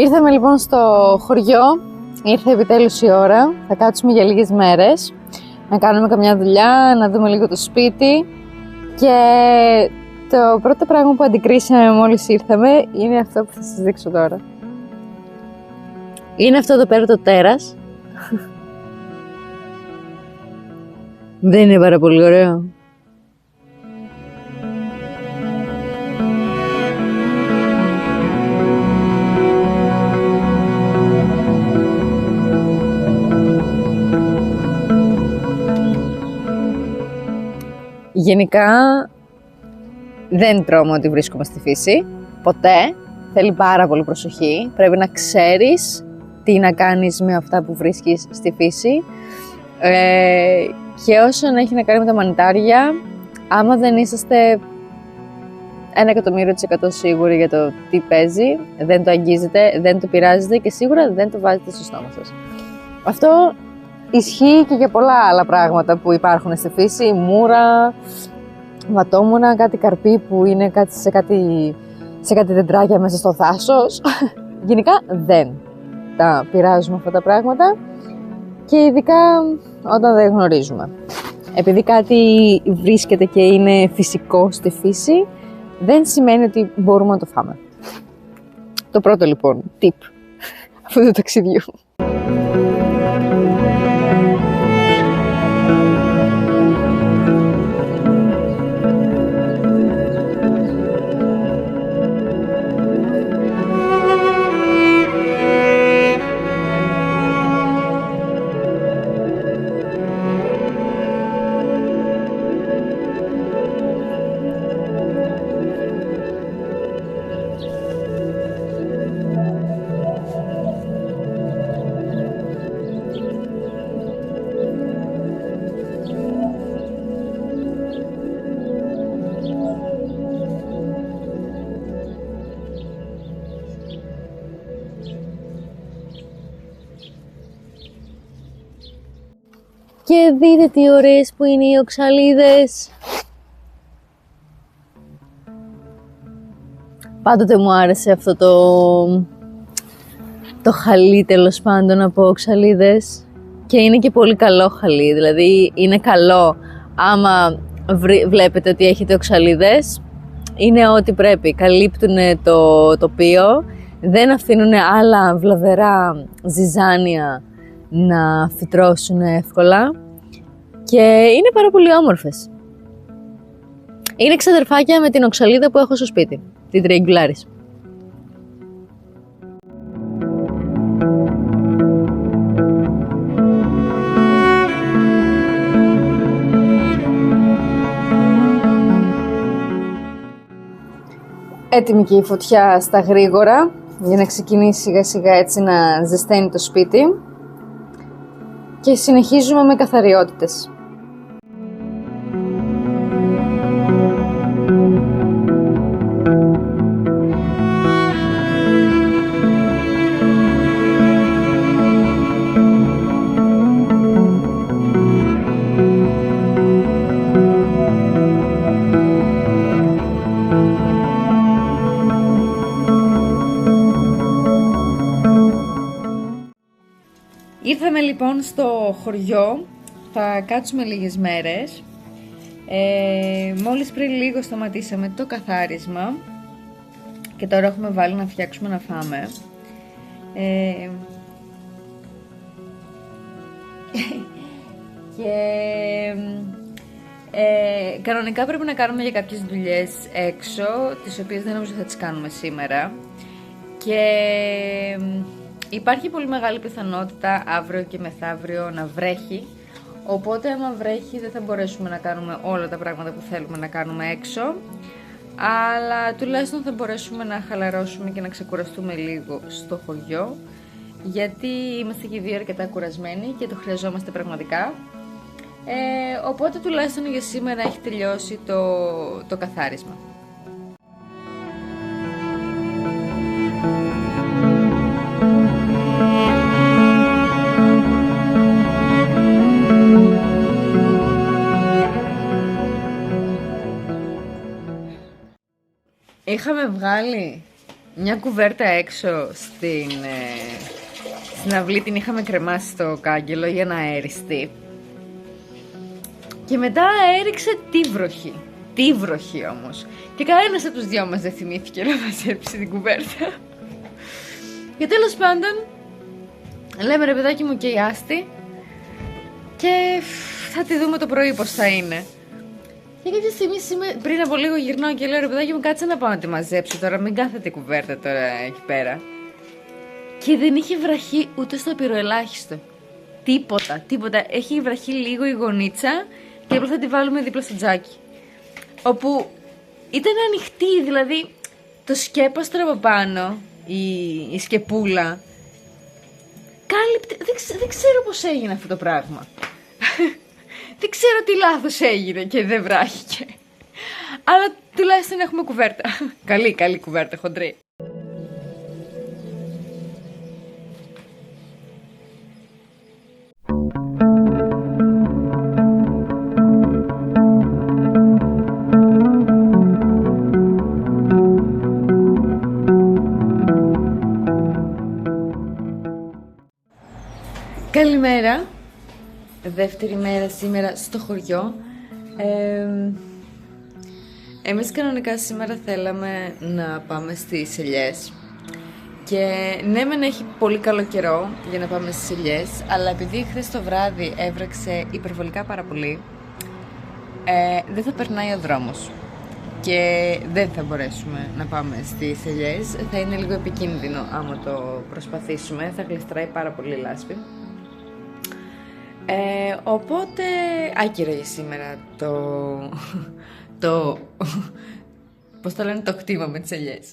Ήρθαμε λοιπόν στο χωριό, ήρθε επιτέλους η ώρα, θα κάτσουμε για λίγες μέρες, να κάνουμε καμιά δουλειά, να δούμε λίγο το σπίτι και το πρώτο πράγμα που αντικρίσαμε μόλις ήρθαμε είναι αυτό που θα σας δείξω τώρα. Είναι αυτό εδώ πέρα το τέρας. Δεν είναι πάρα πολύ ωραίο? Γενικά δεν τρώμε ότι βρίσκομαι στη φύση, ποτέ. Θέλει πάρα πολύ προσοχή. Πρέπει να ξέρεις τι να κάνεις με αυτά που βρίσκεις στη φύση. Και όσον έχει να κάνει με τα μανιτάρια, άμα δεν είσαστε 100% σίγουροι για το τι παίζει, δεν το αγγίζετε, δεν το πειράζετε και σίγουρα δεν το βάζετε στο στόμα σας. Αυτό ισχύει και για πολλά άλλα πράγματα που υπάρχουν στη φύση, μούρα, βατόμουνα, κάτι καρπί που είναι σε κάτι δεντράκια μέσα στο δάσος. Γενικά δεν τα πειράζουμε αυτά τα πράγματα και ειδικά όταν δεν γνωρίζουμε. Επειδή κάτι βρίσκεται και είναι φυσικό στη φύση, δεν σημαίνει ότι μπορούμε να το φάμε. Το πρώτο λοιπόν tip αυτού του ταξιδιού. Και δείτε τι ωραίες που είναι οι οξαλίδες. Πάντοτε μου άρεσε αυτό το χαλί, τέλος πάντων, από οξαλίδες. Και είναι και πολύ καλό χαλί, δηλαδή είναι καλό άμα βλέπετε ότι έχετε οξαλίδες. Είναι ό,τι πρέπει, καλύπτουν το τοπίο, δεν αφήνουν άλλα βλαβερά ζυζάνια να φυτρώσουν εύκολα και είναι πάρα πολύ όμορφες. Είναι ξαδερφάκια με την οξαλίδα που έχω στο σπίτι, την Triangularis. Έτοιμη και η φωτιά στα γρήγορα για να ξεκινήσει σιγά σιγά έτσι να ζεσταίνει το σπίτι. Και συνεχίζουμε με καθαριότητες. Ήρθαμε λοιπόν στο χωριό, θα κάτσουμε λίγες μέρες. Μόλις πριν λίγο σταματήσαμε το καθάρισμα και τώρα έχουμε βάλει να φτιάξουμε να φάμε. Κανονικά πρέπει να κάνουμε για κάποιες δουλειές έξω, τις οποίες δεν νομίζω θα τις κάνουμε σήμερα. Και υπάρχει πολύ μεγάλη πιθανότητα αύριο και μεθαύριο να βρέχει, οπότε άμα βρέχει δεν θα μπορέσουμε να κάνουμε όλα τα πράγματα που θέλουμε να κάνουμε έξω, αλλά τουλάχιστον θα μπορέσουμε να χαλαρώσουμε και να ξεκουραστούμε λίγο στο χωριό, γιατί είμαστε και οι δύο αρκετά κουρασμένοι και το χρειαζόμαστε πραγματικά. Οπότε τουλάχιστον για σήμερα έχει τελειώσει το καθάρισμα. Είχαμε βγάλει μια κουβέρτα έξω στην αυλή, την είχαμε κρεμάσει στο κάγκελο για να αεριστεί. Και μετά έριξε τη βροχή όμως. Και κανένας από τους δυο μας δεν θυμήθηκε να μαζέψει την κουβέρτα. Και τέλος πάντων, λέμε ρε παιδάκι μου και η Άστη, και θα τη δούμε το πρωί πως θα είναι. Και κάποια στιγμή πριν από λίγο γυρνάω και λέω ρε παιδάκι μου, κάτσε να πάω να τη μαζέψω τώρα, μην κάθεται η κουβέρτα τώρα εκεί πέρα. Και δεν είχε βραχεί ούτε στο πυροελάχιστο. Τίποτα. Έχει βραχεί λίγο η γωνίτσα και απλά θα τη βάλουμε δίπλα στο τζάκι. Όπου ήταν ανοιχτή, δηλαδή το σκέπαστρο από πάνω, η σκεπούλα, κάλυπτε. Δεν ξέρω πώς έγινε αυτό το πράγμα. Δεν ξέρω τι λάθος έγινε και δεν βράχηκε. Αλλά τουλάχιστον έχουμε κουβέρτα. Καλή κουβέρτα, χοντρή. Καλημέρα. Δεύτερη μέρα σήμερα στο χωριό. Εμείς κανονικά σήμερα θέλαμε να πάμε στις Ελιές. Και ναι μεν έχει πολύ καλό καιρό για να πάμε στις Ελιές, αλλά επειδή χθες το βράδυ έβρεξε υπερβολικά πάρα πολύ, δεν θα περνάει ο δρόμος και δεν θα μπορέσουμε να πάμε στις Ελιές. Θα είναι λίγο επικίνδυνο άμα το προσπαθήσουμε, θα γλιστράει πάρα πολύ λάσπη. Οπότε άκυρα για σήμερα πώς το λένε, το χτήμα με τις Ελιές.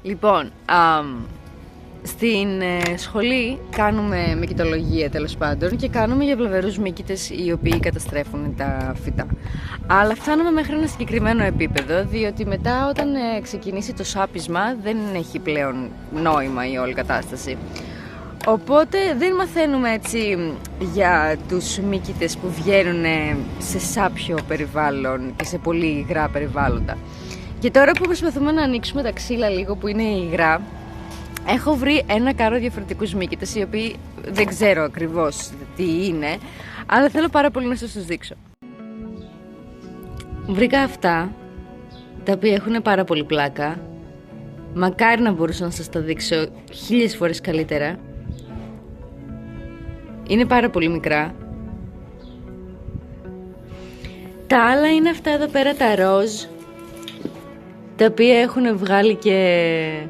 Λοιπόν, στην σχολή κάνουμε μυκητολογία τέλος πάντων και κάνουμε για βλαβερούς μύκητες οι οποίοι καταστρέφουν τα φυτά. Αλλά φτάνουμε μέχρι ένα συγκεκριμένο επίπεδο, διότι μετά όταν ξεκινήσει το σάπισμα δεν έχει πλέον νόημα η όλη κατάσταση. Οπότε δεν μαθαίνουμε έτσι για τους μύκητες που βγαίνουν σε σάπιο περιβάλλον και σε πολύ υγρά περιβάλλοντα. Και τώρα που προσπαθούμε να ανοίξουμε τα ξύλα λίγο που είναι υγρά, έχω βρει ένα κάρο διαφορετικούς μύκητες, οι οποίοι δεν ξέρω ακριβώς τι είναι, αλλά θέλω πάρα πολύ να σας τους δείξω. Βρήκα αυτά, τα οποία έχουν πάρα πολύ πλάκα. Μακάρι να μπορούσα να σας τα δείξω 1000 φορές καλύτερα. Είναι πάρα πολύ μικρά. Τα άλλα είναι αυτά εδώ πέρα τα ροζ, τα οποία έχουν βγάλει και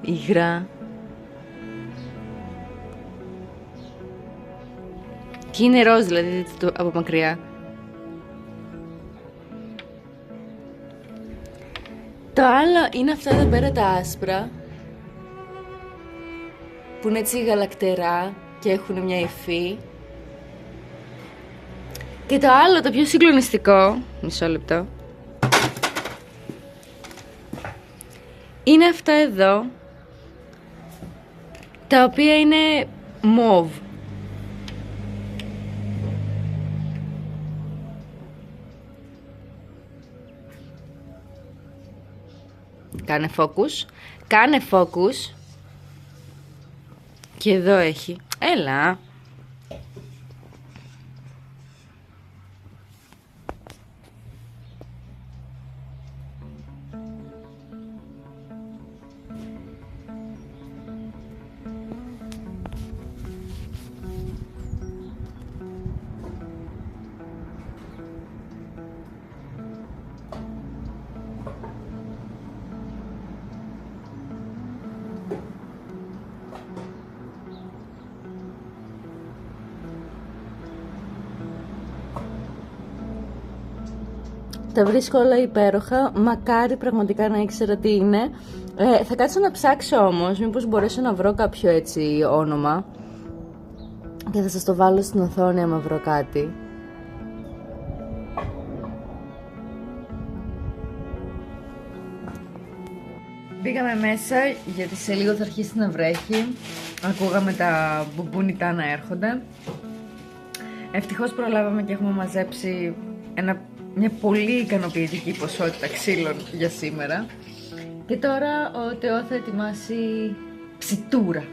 υγρά. Και είναι ροζ, δηλαδή δείτε το από μακριά. Το άλλο είναι αυτά εδώ πέρα τα άσπρα, που είναι έτσι γαλακτερά και έχουν μια υφή. Και το άλλο, το πιο συγκλονιστικό, μισό λεπτό, είναι αυτά εδώ, τα οποία είναι μόβ. Κάνε focus. Και εδώ έχει, έλα. Τα βρίσκω όλα υπέροχα, μακάρι πραγματικά να ήξερα τι είναι. Θα κάτσω να ψάξω όμως, μήπως μπορέσω να βρω κάποιο έτσι όνομα και θα σας το βάλω στην οθόνη άμα βρω κάτι. Πήγαμε μέσα γιατί σε λίγο θα αρχίσει να βρέχει. Ακούγαμε τα μπουμπούνιτά να έρχονται. Ευτυχώς προλάβαμε και έχουμε μαζέψει μια πολύ ικανοποιητική ποσότητα ξύλων για σήμερα. Και τώρα ο Τεό θα ετοιμάσει ψιτούρα.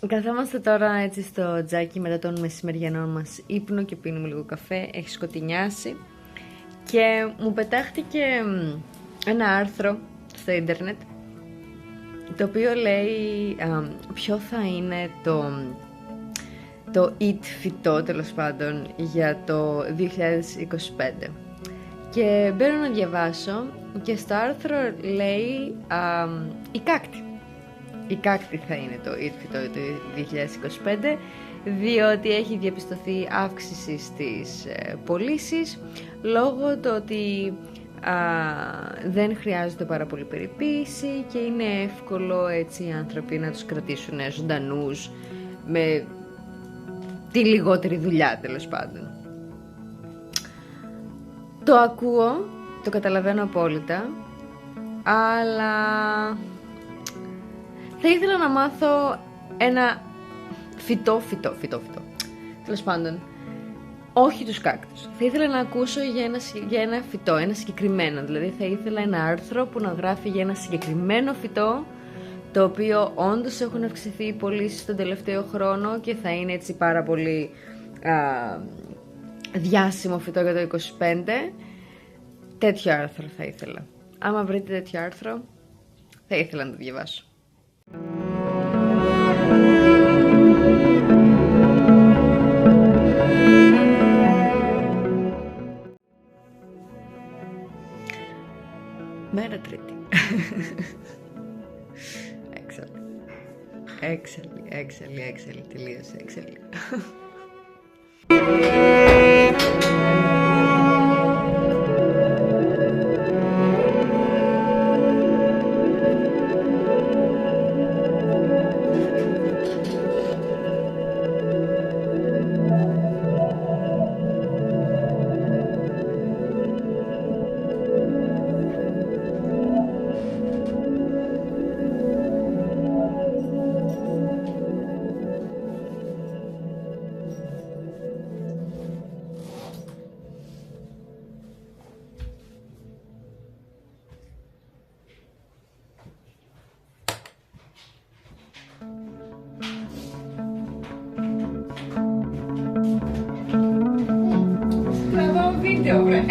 Καθόμαστε τώρα έτσι στο τζάκι μετά τον μεσημεριανό μας ύπνο και πίνουμε λίγο καφέ, έχει σκοτεινιάσει και μου πετάχτηκε ένα άρθρο στο ίντερνετ το οποίο λέει ποιο θα είναι το eat φυτό τέλος πάντων για το 2025 και μπαίνω να διαβάσω και στο άρθρο λέει η κάκτη. Η κάκτη θα είναι το eat φυτό το 2025 διότι έχει διαπιστωθεί αύξηση στις πωλήσεις λόγω του ότι δεν χρειάζεται πάρα πολύ περιποίηση και είναι εύκολο έτσι οι άνθρωποι να τους κρατήσουν ζωντανούς με τη λιγότερη δουλειά τέλος πάντων. Το ακούω, το καταλαβαίνω απόλυτα, αλλά θα ήθελα να μάθω ένα φυτό. Τέλος πάντων, όχι τους κάκτους. Θα ήθελα να ακούσω για ένα φυτό, ένα συγκεκριμένο. Δηλαδή θα ήθελα ένα άρθρο που να γράφει για ένα συγκεκριμένο φυτό το οποίο όντως έχουν αυξηθεί οι πωλήσεις τον τελευταίο χρόνο και θα είναι έτσι πάρα πολύ διάσημο φυτό για το 2025. Τέτοιο άρθρο θα ήθελα. Άμα βρείτε τέτοιο άρθρο, θα ήθελα να το διαβάσω. Μέρα Τρίτη. Έξαλλη, τελείωσε έξαλλη. Τραβάω βίντεο, βρε.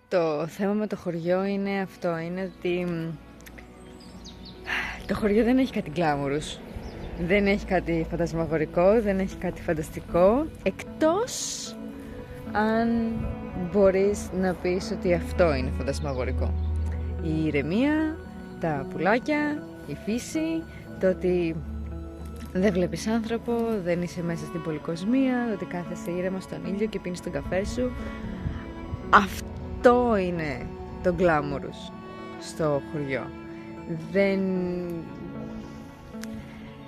Το θέμα με το χωριό είναι αυτό, είναι ότι το χωριό δεν έχει κάτι γκλάμουρους. Δεν έχει κάτι φαντασμαγορικό, δεν έχει κάτι φανταστικό, εκτός αν μπορείς να πεις ότι αυτό είναι φαντασμαγορικό. Η ηρεμία, τα πουλάκια, η φύση, το ότι δεν βλέπεις άνθρωπο, δεν είσαι μέσα στην πολυκοσμία, ότι κάθεσαι ήρεμα στον ήλιο και πίνεις τον καφέ σου. Αυτό είναι το γκλάμουρους στο χωριό.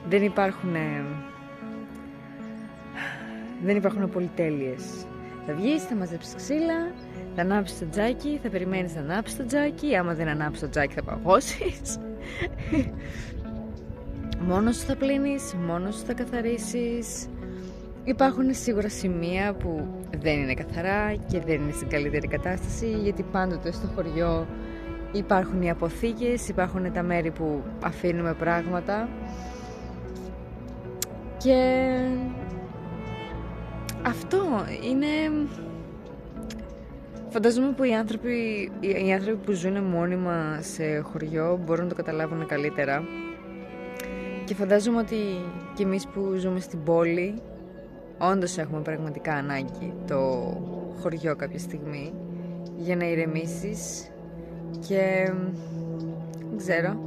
Δεν υπάρχουν απολυτέλειες. Θα βγεις, θα μαζέψεις ξύλα, θα ανάψεις το τζάκι, θα περιμένεις να ανάψεις το τζάκι. Άμα δεν ανάψεις το τζάκι θα παγώσεις. Μόνος σου θα πλύνεις, μόνος σου θα καθαρίσεις. Υπάρχουν σίγουρα σημεία που δεν είναι καθαρά και δεν είναι στην καλύτερη κατάσταση, γιατί πάντοτε στο χωριό υπάρχουν οι αποθήκες, υπάρχουν τα μέρη που αφήνουμε πράγματα και αυτό είναι... Φαντάζομαι που οι άνθρωποι που ζουν μόνιμα σε χωριό μπορούν να το καταλάβουν καλύτερα και φαντάζομαι ότι και εμείς που ζούμε στην πόλη όντως έχουμε πραγματικά ανάγκη το χωριό κάποια στιγμή για να ηρεμήσεις και δεν ξέρω,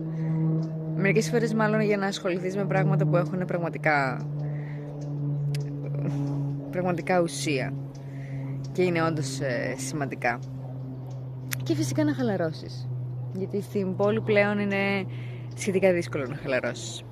μερικές φορές μάλλον για να ασχοληθείς με πράγματα που έχουν πραγματικά ουσία και είναι όντως σημαντικά. Και φυσικά να χαλαρώσεις, γιατί στην πόλη πλέον είναι σχετικά δύσκολο να χαλαρώσεις.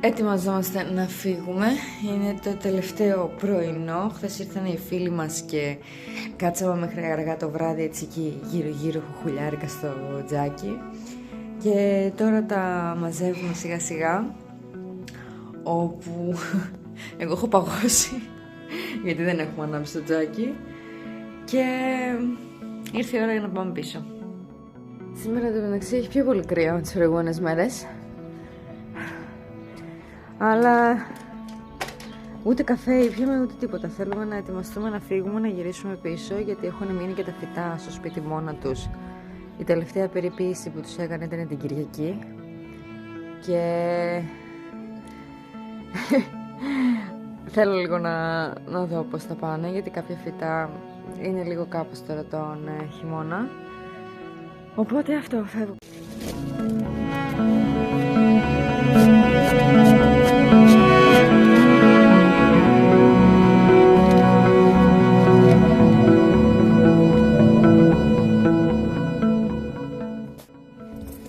Ετοιμαζόμαστε να φύγουμε, είναι το τελευταίο πρωινό. Χθες ήρθαν οι φίλοι μας και κάτσαμε μέχρι αργά το βράδυ έτσι εκεί γύρω χουχουλιάρικα στο τζάκι και τώρα τα μαζεύουμε σιγά σιγά, όπου εγώ έχω παγώσει γιατί δεν έχουμε ανάψει το τζάκι και ήρθε η ώρα για να πάμε πίσω. Σήμερα το μεταξύ έχει πιο πολύ κρύο τις προηγούμενες μέρες, αλλά ούτε καφέ ήπιαμε ούτε τίποτα. Θέλουμε να ετοιμαστούμε να φύγουμε, να γυρίσουμε πίσω, γιατί έχουν μείνει και τα φυτά στο σπίτι μόνα τους. Η τελευταία περιποίηση που τους έκανε ήταν την Κυριακή και θέλω λίγο να δω πώς θα πάνε, γιατί κάποια φυτά είναι λίγο κάπως τώρα τον χειμώνα. Οπότε αυτό, φεύγω.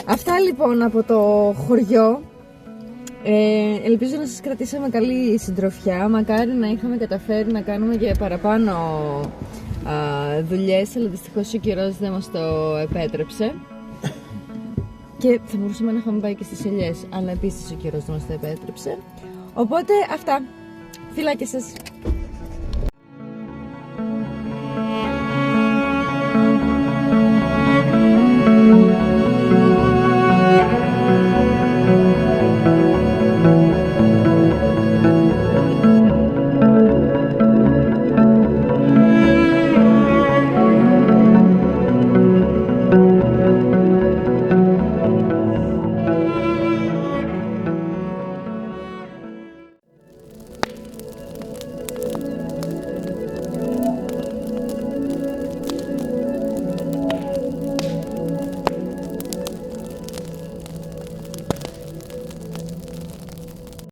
Αυτά λοιπόν από το χωριό. Ελπίζω να σας κρατήσαμε καλή συντροφιά. Μακάρι να είχαμε καταφέρει να κάνουμε και παραπάνω δουλειές, αλλά δυστυχώς ο καιρός δεν μας το επέτρεψε. Και θα μπορούσαμε να είχαμε πάει και στις ελιές, αλλά επίσης ο καιρός δεν μας το επέτρεψε. Οπότε αυτά. Φιλάκια σας.